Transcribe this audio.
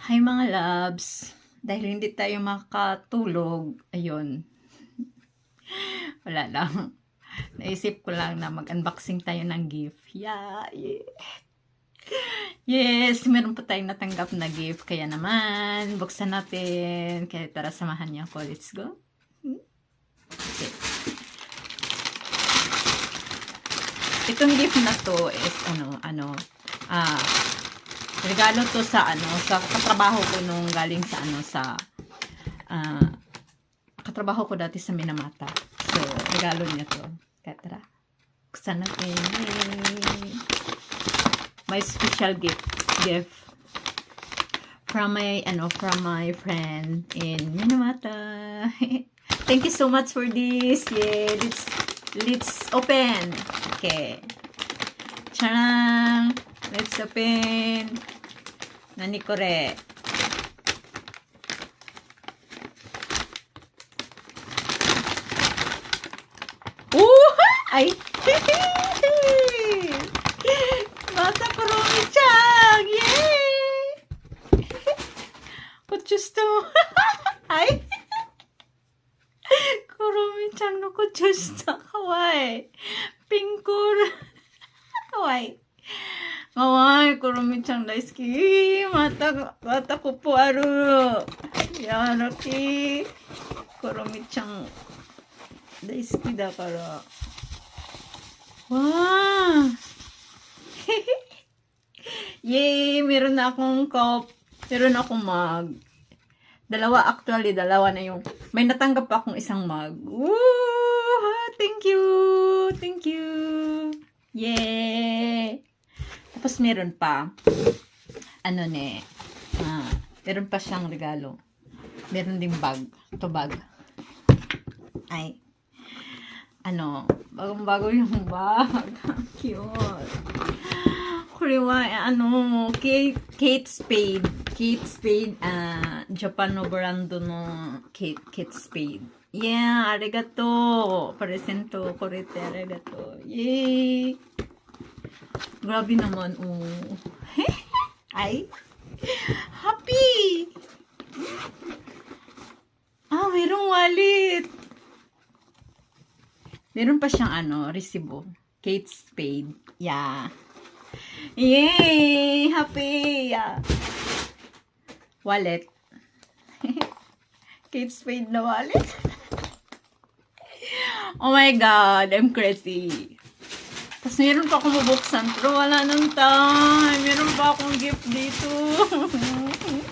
Hi mga loves, dahil hindi tayo makatulog, ayun, wala lang. Naisip ko lang na mag-unboxing tayo ng gift. Yeah. Yes, meron pa tayong natanggap na gift. Kaya naman, buksan natin. Kaya tara, samahan niyo ako. Let's go. Okay. Itong gift na to is regalo to sa sa katrabaho ko nung galing sa katrabaho ko dati sa Minamata. So, regalo niya to. Kaya tara, buksan natin. Yay! My special gift from my friend in Minamata. Thank you so much for this. Yeah, let's open. Okay. Charang! Let's open. Nani kore? Ay! Bata Kuromi-chan! Yay! Kochusto! Ay! Kuromi-chan no kochusto. Kawaii. Pinkor. Kawaii. Kawaii. Kuromi-chan daisuki. Mata ko po aru. Yaraki. Kuromi-chan daisuki dakara. Wow! Yay! Meron na akong cup. Meron akong mug. Dalawa na yung... May natanggap pa akong isang mug. Woo! Thank you! Thank you! Yay! Tapos meron pa. Meron pa siyang regalo. Meron ding bag. Ito bag. Ay. Bagong-bago yung bag. Cute. Kuriwa, Kate Spade. Kate Spade, Japan no brand no Kate Spade. Yeah, arigato. Presento korete, arigato. Yay! Grabe naman, oh. Ay! Happy! Mayroong wallet. Meron pa siyang resibo. Kate Spade. Yeah. Yay! Happy! Yeah. Wallet. Kate Spade na wallet. Oh my God! I'm crazy. Tapos meron pa akong mabuksan. Pero wala nang time. Meron pa akong gift dito.